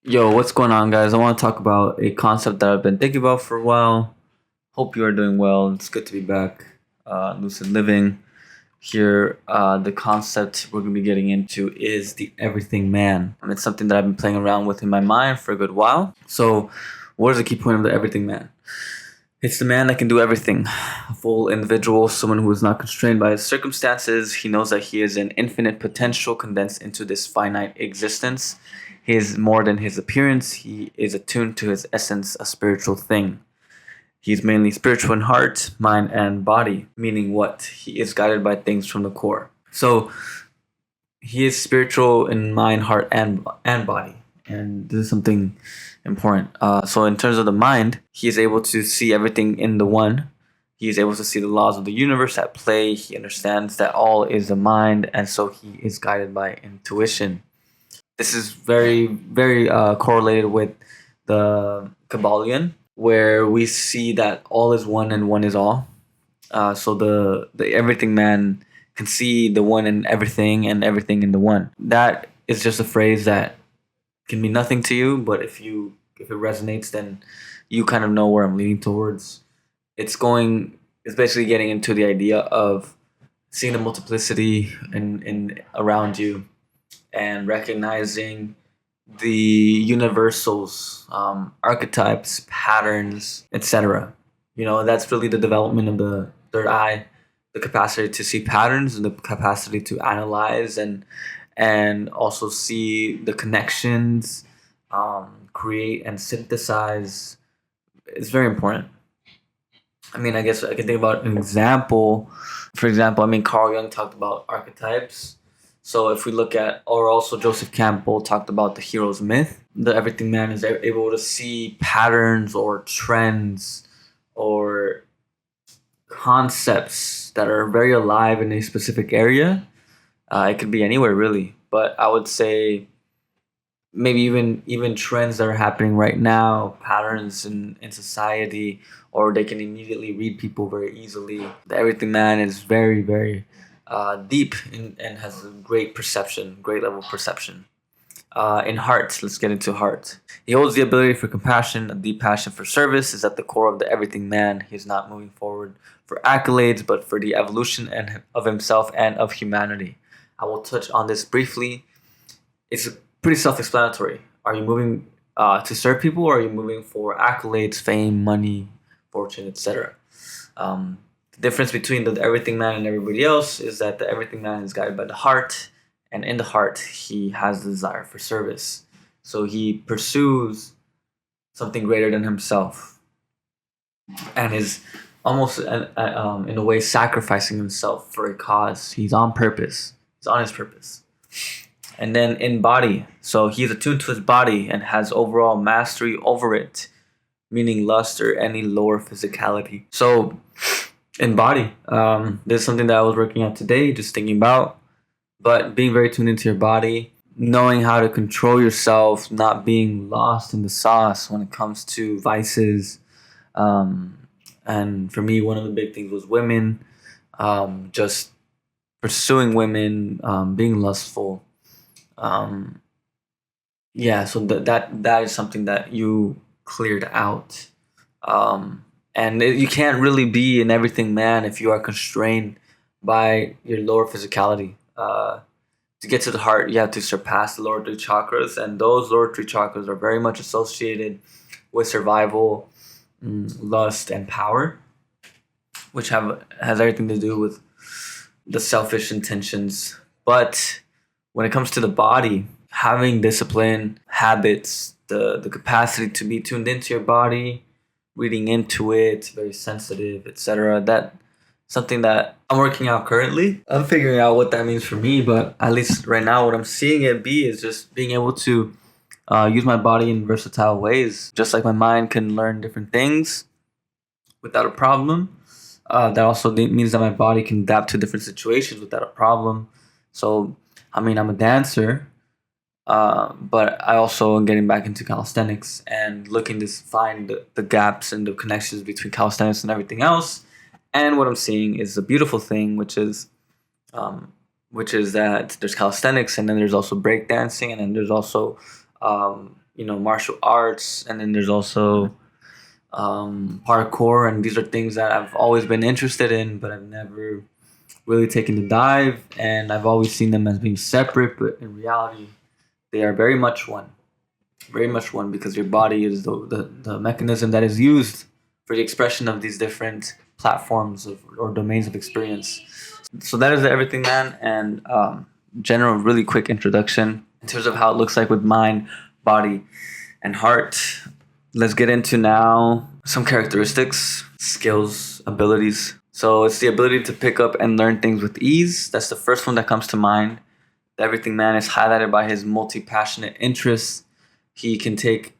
Yo, what's going on, guys? I want to talk about a concept that I've been thinking about for a while. Hope you are doing well. It's good to be back. Lucid Living here. The concept we're going to be getting into is the everything man. And it's something that I've been playing around with in my mind for a good while. So, what is the key point of the everything man? It's the man that can do everything. A full individual, someone who is not constrained by his circumstances. He knows that he is an infinite potential condensed into this finite existence. He is more than his appearance. He is attuned to his essence, a spiritual thing. He is mainly spiritual in heart, mind, and body. Meaning what? He is guided by things from the core. So he is spiritual in mind, heart, and body. And this is something important. So in terms of the mind, he is able to see everything in the one. He is able to see the laws of the universe at play. He understands that all is the mind, and so he is guided by intuition. This is very correlated with the Kabbalion, where we see that all is one and one is all. So the everything man can see the one in everything and everything in the one. That is just a phrase that can mean nothing to you, but if it resonates, then you kind of know where I'm leaning towards. It's basically getting into the idea of seeing the multiplicity in around you and recognizing the universals, archetypes, patterns, etc. That's really the development of the third eye, the capacity to see patterns and the capacity to analyze and also see the connections, create and synthesize. It's very important. I mean, I guess I can think about an example. For example, Carl Jung talked about archetypes. So if we look at, or also Joseph Campbell talked about the hero's myth, the everything man is able to see patterns or trends or concepts that are very alive in a specific area. It could be anywhere really, but I would say maybe even trends that are happening right now, patterns in society, or they can immediately read people very easily. The everything man is very deep and has a great perception, great level of perception. In heart, let's get into heart. He holds the ability for compassion, a deep passion for service is at the core of the everything man. He is not moving forward for accolades, but for the evolution of himself and of humanity. I will touch on this briefly. It's pretty self-explanatory. Are you moving to serve people, or are you moving for accolades, fame, money, fortune, etc.? The difference between the everything man and everybody else is that the everything man is guided by the heart, and in the heart he has the desire for service. So he pursues something greater than himself, and is almost in a way sacrificing himself for a cause. He's on purpose. He's on his purpose. And then in body, so he's attuned to his body and has overall mastery over it, meaning lust or any lower physicality. So in body, this is something that I was working on today, just thinking about, but being very tuned into your body, knowing how to control yourself, not being lost in the sauce when it comes to vices. And for me, one of the big things was women, just pursuing women, being lustful. So that is something that you cleared out. You can't really be an everything man if you are constrained by your lower physicality. To get to the heart, you have to surpass the lower three chakras, and those lower three chakras are very much associated with survival, lust, and power, which has everything to do with the selfish intentions. But when it comes to the body, having discipline, habits, the capacity to be tuned into your body, reading into it, very sensitive, etc. That's something that I'm working out currently. I'm figuring out what that means for me, but at least right now, what I'm seeing it be is just being able to use my body in versatile ways. Just like my mind can learn different things without a problem. That also means that my body can adapt to different situations without a problem. So, I'm a dancer, but I also am getting back into calisthenics and looking to find the gaps and the connections between calisthenics and everything else. And what I'm seeing is a beautiful thing, which is that there's calisthenics, and then there's also breakdancing, and then there's also martial arts, and then there's also parkour, and these are things that I've always been interested in, but I've never really taken the dive, and I've always seen them as being separate, but in reality, they are very much one, because your body is the mechanism that is used for the expression of these different platforms or domains of experience. So that is the Everything Man, and general, really quick introduction in terms of how it looks like with mind, body, and heart. Let's get into now some characteristics, skills, abilities. So it's the ability to pick up and learn things with ease. That's the first one that comes to mind. The Everything Man is highlighted by his multi-passionate interests. He can take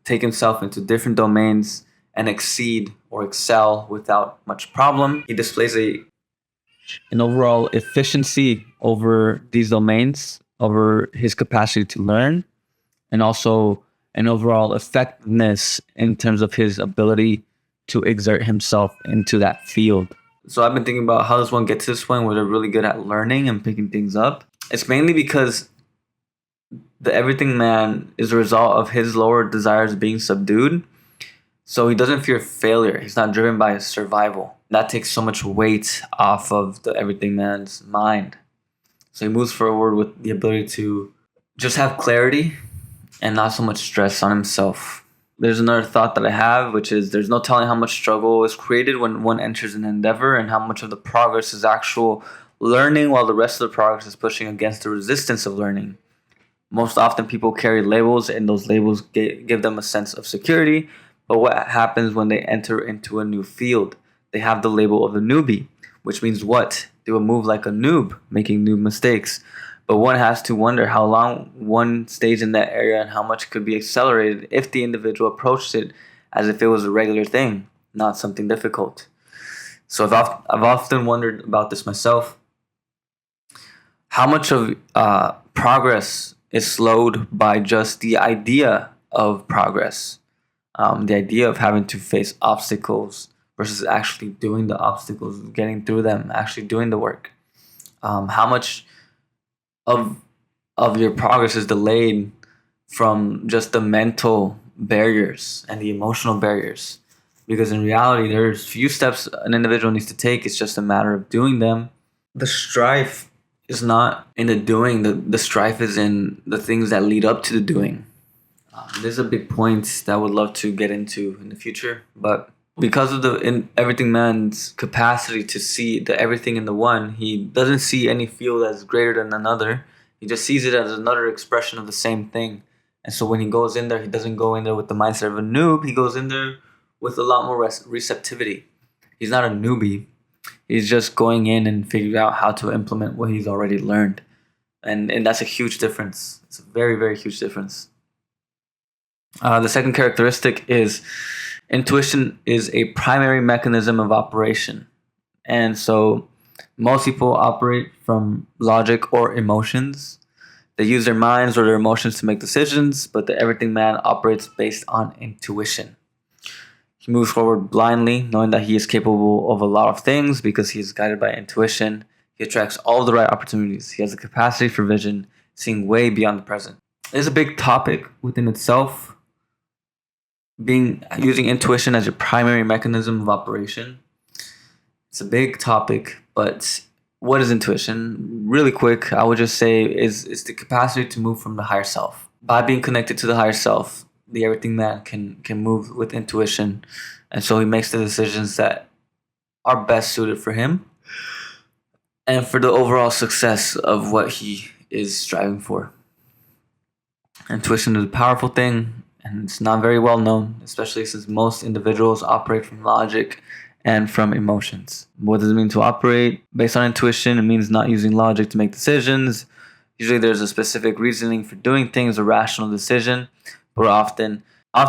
himself into different domains and exceed or excel without much problem. He displays an overall efficiency over these domains, over his capacity to learn, and also an overall effectiveness in terms of his ability to exert himself into that field. So I've been thinking about how does one get to this point where they're really good at learning and picking things up. It's mainly because the Everything Man is a result of his lower desires being subdued. So he doesn't fear failure. He's not driven by survival. That takes so much weight off of the Everything Man's mind. So he moves forward with the ability to just have clarity and not so much stress on himself. There's another thought that I have, which is there's no telling how much struggle is created when one enters an endeavor, and how much of the progress is actual learning while the rest of the progress is pushing against the resistance of learning. Most often people carry labels, and those labels give them a sense of security. But what happens when they enter into a new field? They have the label of a newbie, which means what? They will move like a noob, making new mistakes. But one has to wonder how long one stays in that area and how much could be accelerated if the individual approached it as if it was a regular thing, not something difficult. So I've often wondered about this myself. How much of progress is slowed by just the idea of progress, the idea of having to face obstacles versus actually doing the obstacles, getting through them, actually doing the work. How much of your progress is delayed from just the mental barriers and the emotional barriers? Because in reality, there's few steps an individual needs to take. It's just a matter of doing them. The strife is not in the doing. The strife is in the things that lead up to the doing. There's a big point that I would love to get into in the future, but because of Everything Man's capacity to see the everything in the one, he doesn't see any field as greater than another. He just sees it as another expression of the same thing. And so when he goes in there, he doesn't go in there with the mindset of a noob. He goes in there with a lot more receptivity. He's not a newbie. He's just going in and figuring out how to implement what he's already learned. And that's a huge difference. It's a very, very huge difference. The second characteristic is intuition is a primary mechanism of operation. And so most people operate from logic or emotions. They use their minds or their emotions to make decisions, but the Everything Man operates based on intuition. He moves forward blindly, knowing that he is capable of a lot of things because he is guided by intuition. He attracts all the right opportunities. He has the capacity for vision, seeing way beyond the present. It is a big topic within itself, using intuition as your primary mechanism of operation. It's a big topic, but what is intuition? Really quick, I would just say is the capacity to move from the higher self. By being connected to the higher self, the Everything Man can move with intuition, and so he makes the decisions that are best suited for him and for the overall success of what he is striving for. Intuition is a powerful thing, and it's not very well known, especially since most individuals operate from logic and from emotions. What does it mean to operate based on intuition? It means not using logic to make decisions. Usually there's a specific reasoning for doing things, a rational decision, but often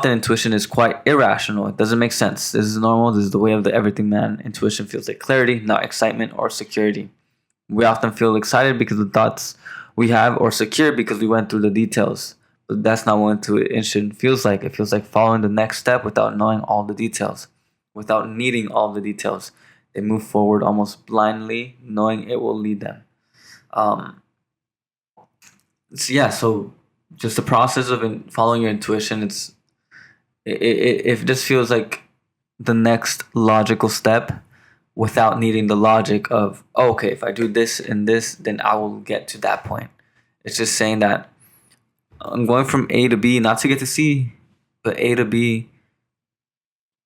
intuition is quite irrational. It doesn't make sense. This is normal. This is the way of the Everything Man. Intuition feels like clarity, not excitement or security. We often feel excited because of the thoughts we have, or secure because we went through the details. But that's not what intuition feels like. It feels like following the next step without knowing all the details, without needing all the details. They move forward almost blindly, knowing it will lead them. So just the process of following your intuition. It just feels like the next logical step without needing the logic of, oh, okay, if I do this and this, then I will get to that point. It's just saying that I'm going from A to B, not to get to C, but A to B,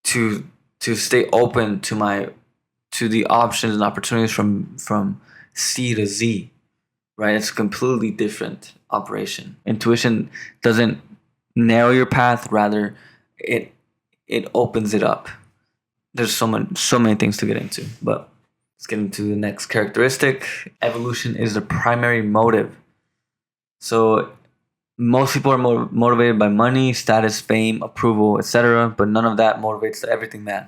to stay open to the options and opportunities from C to Z, right? It's a completely different operation. Intuition doesn't narrow your path, rather it opens it up. There's so many things to get into, but let's get into the next characteristic. Evolution is the primary motive. So most people are motivated by money, status, fame, approval, etc., but none of that motivates the everything man.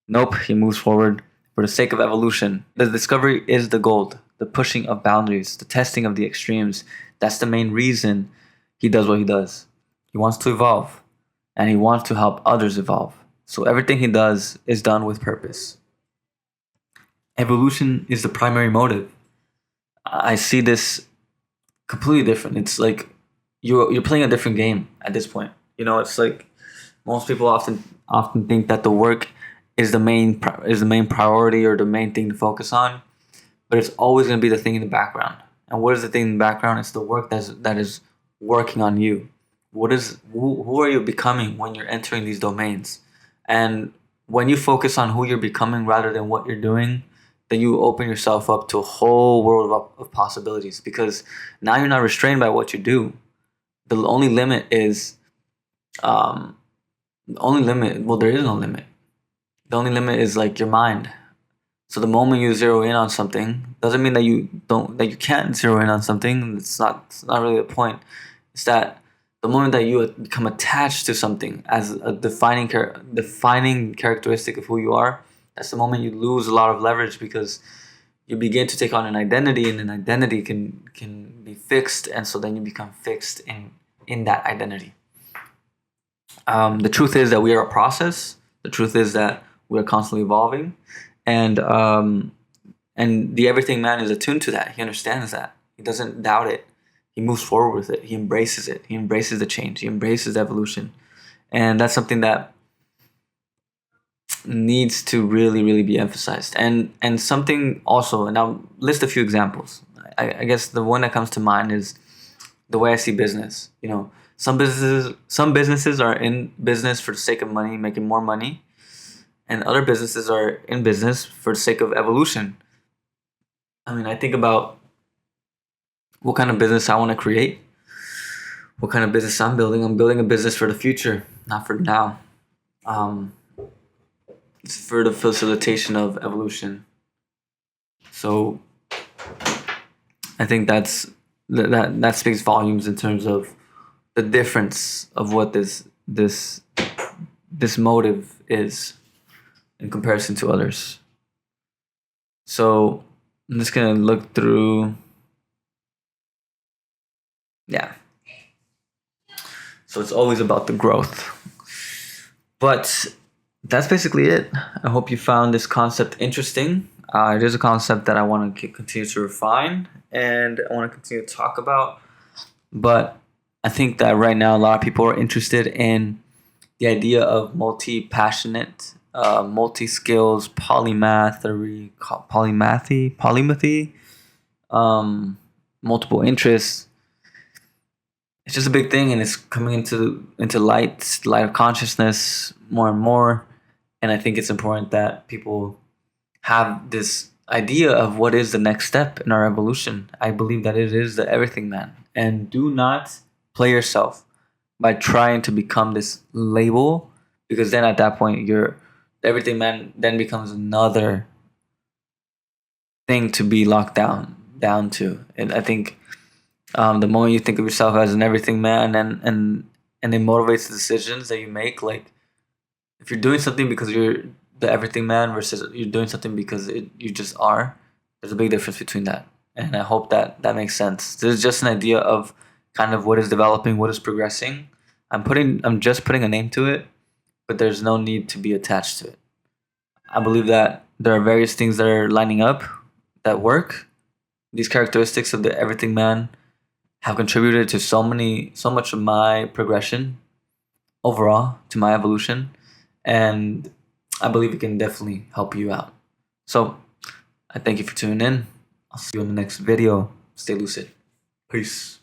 Nope, he moves forward for the sake of evolution. The discovery is the gold, the pushing of boundaries, the testing of the extremes. That's the main reason he does what he does. He wants to evolve, and he wants to help others evolve. So everything he does is done with purpose. Evolution is the primary motive. I see this completely different. It's like you're playing a different game at this point. You know, it's like most people often think that the work is the main priority or the main thing to focus on, but it's always going to be the thing in the background. And what is the thing in the background? It's the work that is working on you. Who are you becoming when you're entering these domains? And when you focus on who you're becoming rather than what you're doing, then you open yourself up to a whole world of possibilities, because now you're not restrained by what you do. The only limit is um well, there is no limit. The only limit is like your mind. So the moment you zero in on something doesn't mean that you can't zero in on something. It's not really the point. It's that the moment that you become attached to something as a defining characteristic of who you are, that's the moment you lose a lot of leverage, because you begin to take on an identity, and an identity can be fixed, and so then you become fixed in that identity. The truth is that we are a process. The truth is that we are constantly evolving, and the everything man is attuned to that. He understands that. He doesn't doubt it. He moves forward with it. He embraces it. He embraces the change. He embraces evolution, and that's something that needs to really, really be emphasized. And something also, and I'll list a few examples. I guess the one that comes to mind is the way I see business. You know, some businesses are in business for the sake of money, making more money, and other businesses are in business for the sake of evolution. I mean, I think about what kind of business I want to create, what kind of business I'm building. I'm building a business for the future, not for now. Um, it's for the facilitation of evolution. So I think that speaks volumes in terms of the difference of what this motive is in comparison to others. So I'm just gonna look through. Yeah. So it's always about the growth. But that's basically it. I hope you found this concept interesting. It is a concept that I want to continue to refine, and I want to continue to talk about. But I think that right now a lot of people are interested in the idea of multi-passionate, multi-skills, polymathy, multiple interests. It's just a big thing, and it's coming into light of consciousness more and more. And I think it's important that people have this idea of what is the next step in our evolution. I believe that it is the everything man. And do not play yourself by trying to become this label, because then at that point the everything man then becomes another thing to be locked down to. And I think the moment you think of yourself as an everything man, and it motivates the decisions that you make, like if you're doing something because you're the everything man versus you're doing something because you just are, there's a big difference between that. And I hope that makes sense. This is just an idea of kind of what is developing, what is progressing. I'm just putting a name to it, but there's no need to be attached to it. I believe that there are various things that are lining up that work. These characteristics of the everything man have contributed to so much of my progression overall, to my evolution, and I believe it can definitely help you out. So I thank you for tuning in. I'll see you in the next video. Stay lucid. Peace.